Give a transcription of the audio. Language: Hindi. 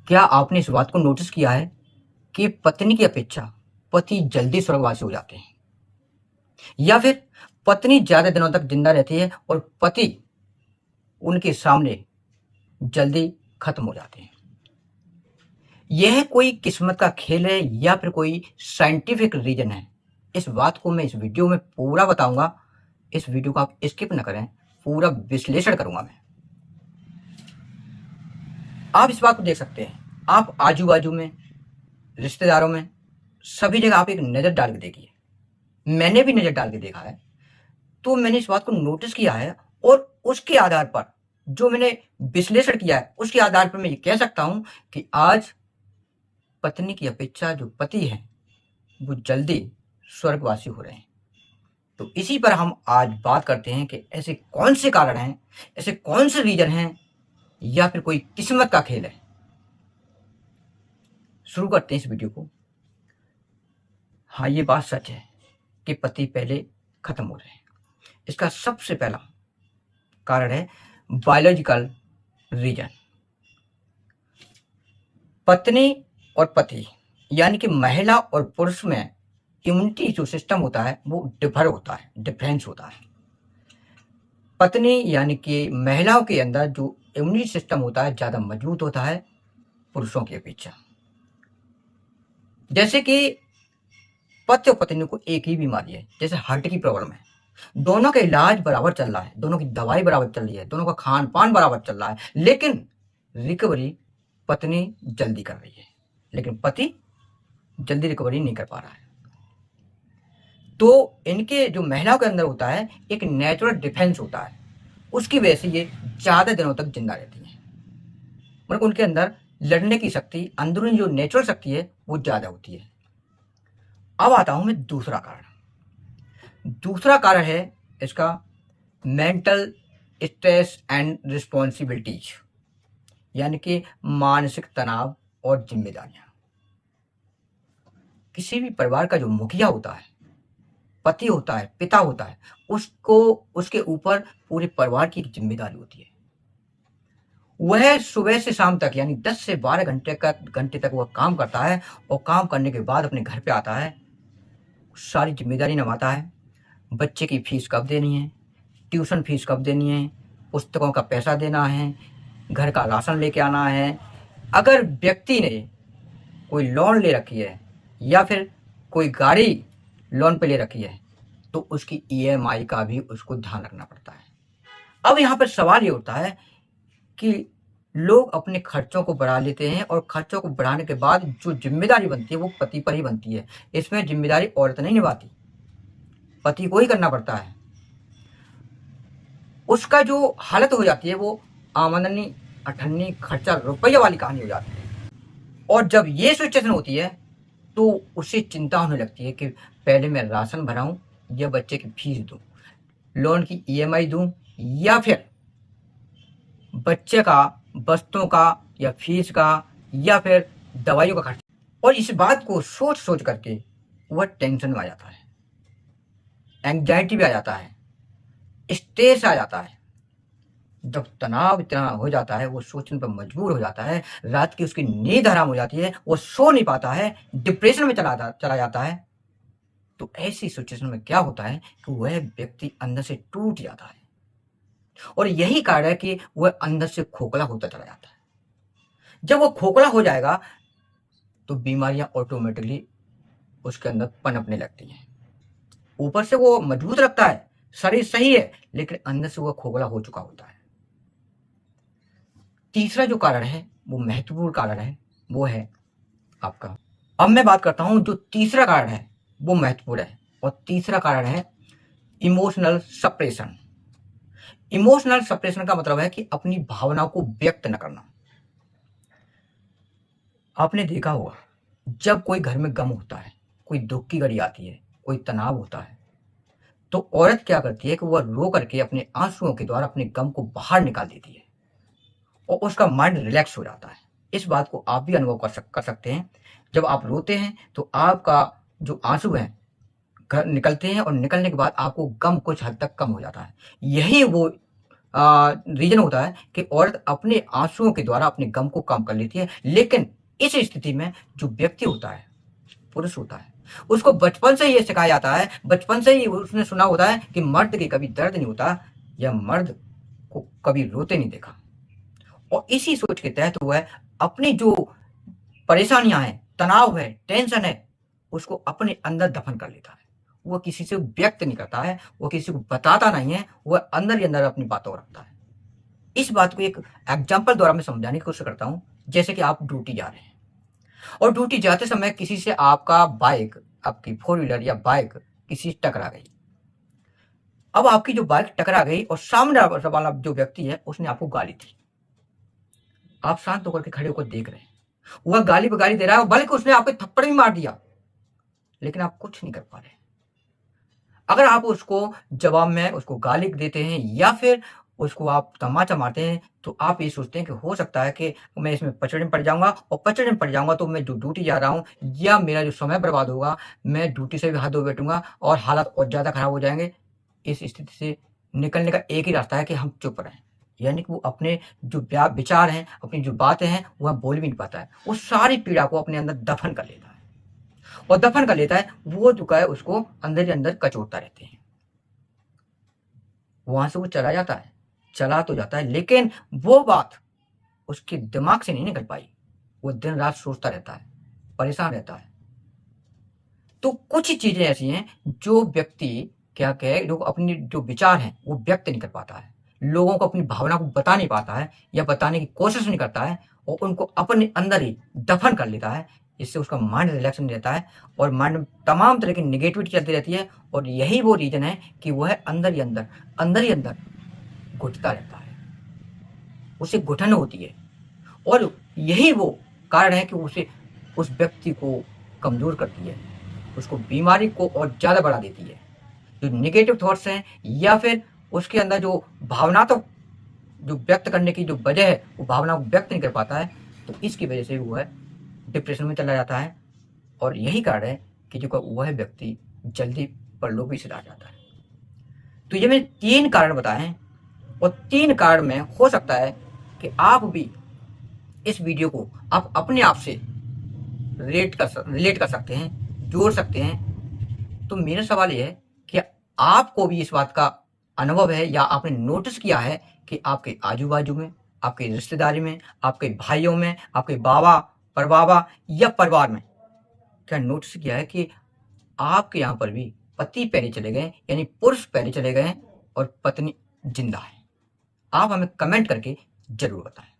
क्या आपने इस बात को नोटिस किया है कि पत्नी की अपेक्षा पति जल्दी स्वर्गवासी हो जाते हैं, या फिर पत्नी ज़्यादा दिनों तक जिंदा रहती है और पति उनके सामने जल्दी खत्म हो जाते हैं? यह कोई किस्मत का खेल है या फिर कोई साइंटिफिक रीज़न है? इस बात को मैं इस वीडियो में पूरा बताऊंगा। इस वीडियो को आप स्किप ना करें, पूरा विश्लेषण करूंगा मैं। आप इस बात को देख सकते हैं, आप आजू बाजू में, रिश्तेदारों में, सभी जगह आप एक नज़र डाल के देखिए। मैंने भी नज़र डाल के देखा है, तो मैंने इस बात को नोटिस किया है और उसके आधार पर जो मैंने विश्लेषण किया है, उसके आधार पर मैं ये कह सकता हूं कि आज पत्नी की अपेक्षा जो पति हैं वो जल्दी स्वर्गवासी हो रहे हैं। तो इसी पर हम आज बात करते हैं कि ऐसे कौन से कारण हैं, ऐसे कौन से रीजन हैं, या फिर कोई किस्मत का खेल है। शुरू करते हैं इस वीडियो को। हाँ, ये बात सच है कि पति पहले खत्म हो रहे हैं। इसका सबसे पहला कारण है बायोलॉजिकल रीजन। पत्नी और पति यानी कि महिला और पुरुष में इम्यूनिटी जो सिस्टम होता है वो डिफरेंस होता है। पत्नी यानी कि महिलाओं के अंदर जो इम्यूनिटी सिस्टम होता है ज़्यादा मजबूत होता है पुरुषों की अपेक्षा। जैसे कि पति और पत्नी को एक ही बीमारी है, जैसे हार्ट की प्रॉब्लम है, दोनों का इलाज बराबर चल रहा है, दोनों की दवाई बराबर चल रही है, दोनों का खान पान बराबर चल रहा है, लेकिन रिकवरी पत्नी जल्दी कर रही है, लेकिन पति जल्दी रिकवरी नहीं कर पा रहा है। तो इनके जो महिलाओं के अंदर होता है एक नेचुरल डिफेंस होता है, उसकी वजह से ये ज़्यादा दिनों तक जिंदा रहती हैं। मतलब उनके अंदर लड़ने की शक्ति, अंदरूनी जो नेचुरल शक्ति है वो ज़्यादा होती है। अब आता हूं मैं दूसरा कारण। दूसरा कारण है इसका मेंटल स्ट्रेस एंड रिस्पॉन्सिबिलिटीज, यानी कि मानसिक तनाव और जिम्मेदारियां। किसी भी परिवार का जो मुखिया होता है, पति होता है, पिता होता है, उसको उसके ऊपर पूरे परिवार की एक जिम्मेदारी होती है। वह सुबह से शाम तक यानी 10 से 12 घंटे तक वह काम करता है और काम करने के बाद अपने घर पे आता है, सारी जिम्मेदारी निभाता है। बच्चे की फीस कब देनी है, ट्यूशन फीस कब देनी है, पुस्तकों का पैसा देना है, घर का राशन लेके आना है। अगर व्यक्ति ने कोई लोन ले रखी है या फिर कोई गाड़ी लोन पे ले रखी है तो उसकी ईएमआई का भी उसको ध्यान रखना पड़ता है। अब यहाँ पर सवाल ये उठता है कि लोग अपने खर्चों को बढ़ा लेते हैं और खर्चों को बढ़ाने के बाद जो जिम्मेदारी बनती है वो पति पर ही बनती है। इसमें जिम्मेदारी औरत नहीं निभाती, पति को ही करना पड़ता है। उसका जो हालत हो जाती है वो आमदनी अठन्नी खर्चा रुपया वाली कहानी हो जाती है। और जब ये सिचुएशन होती है तो उसे चिंता होने लगती है कि पहले मैं राशन भराऊं या बच्चे की फीस दूं, लोन की ईएमआई दूं, या फिर बच्चे का वस्तुओं का या फीस का या फिर दवाइयों का खर्च। और इस बात को सोच सोच करके वह टेंशन में आ जाता है, एंग्जाइटी भी आ जाता है, स्ट्रेस आ जाता है। जब तनाव इतना हो जाता है वो सोचने पर मजबूर हो जाता है, रात की उसकी नींद हराम हो जाती है, वो सो नहीं पाता है, डिप्रेशन में चला जाता है। तो ऐसी सिचुएशन में क्या होता है कि वह व्यक्ति अंदर से टूट जाता है और यही कारण है कि वह अंदर से खोखला होता चला जाता है। जब वो खोखला हो जाएगा तो बीमारियां ऑटोमेटिकली उसके अंदर पनपने लगती हैं। ऊपर से वो मजबूत रखता है, शरीर सही है, लेकिन अंदर से वो खोखला हो चुका होता है। तीसरा जो कारण है वो महत्वपूर्ण कारण है, वो है आपका। अब मैं बात करता हूं जो तीसरा कारण है वो महत्वपूर्ण है, और तीसरा कारण है इमोशनल सप्रेशन। इमोशनल सप्रेशन का मतलब है कि अपनी भावनाओं को व्यक्त न करना। आपने देखा होगा जब कोई घर में गम होता है, कोई दुख की घड़ी आती है, कोई तनाव होता है, तो औरत क्या करती है कि वह रो करके अपने आंसुओं के द्वारा अपने गम को बाहर निकाल देती है और उसका माइंड रिलैक्स हो जाता है। इस बात को आप भी अनुभव कर सकते हैं। जब आप रोते हैं तो आपका जो आंसू है घर निकलते हैं और निकलने के बाद आपको गम कुछ हद तक कम हो जाता है। यही वो रीजन होता है कि औरत अपने आंसुओं के द्वारा अपने गम को कम कर लेती है। लेकिन इस स्थिति में जो व्यक्ति होता है, पुरुष होता है, उसको बचपन से ही ये सिखाया जाता है, बचपन से ही उसने सुना होता है कि मर्द के कभी दर्द नहीं होता या मर्द को कभी रोते नहीं देखा। और इसी सोच के तहत वह अपनी जो परेशानियां हैं, तनाव है, टेंशन है, उसको अपने अंदर दफन कर लेता है। वह किसी से व्यक्त नहीं करता है, वो किसी को बताता नहीं है, वह अंदर ही अंदर अपनी बातों को रखता है। इस बात को एक एग्जाम्पल द्वारा मैं समझाने की कोशिश करता हूं। जैसे कि आप ड्यूटी जा रहे हैं और ड्यूटी जाते समय किसी से आपका बाइक, आपकी 4 व्हीलर या बाइक किसी से टकरा गई। अब आपकी जो बाइक टकरा गई और सामने वाला जो व्यक्ति है उसने आपको गाली दी। आप शांत होकर के खड़े होकर देख रहे हैं, वह गाली पे गाली दे रहा है, बल्कि उसने आपको थप्पड़ भी मार दिया, लेकिन आप कुछ नहीं कर पा रहे। अगर आप उसको जवाब में उसको गाली देते हैं या फिर उसको आप तमाचा मारते हैं, तो आप ये सोचते हैं कि हो सकता है कि मैं इसमें पचड़े में पड़ जाऊंगा, और पचड़े में पड़ जाऊंगा तो मैं जो ड्यूटी जा रहा हूं या मेरा जो समय बर्बाद होगा, मैं ड्यूटी से भी हाथ धो बैठूंगा और हालात और ज्यादा खराब हो जाएंगे। इस स्थिति से निकलने का एक ही रास्ता है कि हम चुप रहें। यानी कि वो अपने जो विचार हैं, अपनी जो बातें हैं, वह बोल भी नहीं पाता है। वो सारी पीड़ा को अपने अंदर दफन कर लेता है, और दफन कर लेता है, वो जो है उसको अंदर ही अंदर कचोटता रहते हैं। वहां से वो चला जाता है, चला तो जाता है, लेकिन वो बात उसके दिमाग से नहीं निकल पाई। वो दिन रात सोचता रहता है, परेशान रहता है। तो कुछ चीजें ऐसी हैं जो व्यक्ति क्या कहे, जो अपनी जो विचार हैं वो व्यक्त नहीं कर पाता है, लोगों को अपनी भावना को बता नहीं पाता है या बताने की कोशिश नहीं करता है, और उनको अपने अंदर ही दफन कर लेता है। इससे उसका माइंड रिलैक्स नहीं रहता है और माइंड में तमाम तरह की निगेटिविटी चलती रहती है, और यही वो रीजन है कि वह अंदर ही अंदर घुटता रहता है, उसे घुटन होती है। और यही वो कारण है कि उसे उस व्यक्ति को कमजोर करती है, उसको बीमारी को और ज्यादा बढ़ा देती है। जो नेगेटिव थॉट्स हैं या फिर उसके अंदर जो भावना तो जो व्यक्त करने की जो वजह है, वो भावना को व्यक्त नहीं कर पाता है, तो इसकी वजह से वो है डिप्रेशन में चला जाता है। और यही कारण है कि जो वह व्यक्ति जल्दी परलोक भी चला जाता है। तो ये मैंने 3 कारण बताए हैं, और 3 कारण में हो सकता है कि आप भी इस वीडियो को आप अपने आप से रिलेट कर सकते हैं, जोड़ सकते हैं। तो मेरा सवाल ये है कि आपको भी इस बात का अनुभव है या आपने नोटिस किया है कि आपके आजू बाजू में, आपके रिश्तेदारी में, आपके भाइयों में, आपके बाबा, परबाबा या परिवार में क्या नोटिस किया है कि आपके यहाँ पर भी पति पहले चले गए, यानी पुरुष पहले चले गए और पत्नी जिंदा है? आप हमें कमेंट करके जरूर बताएं।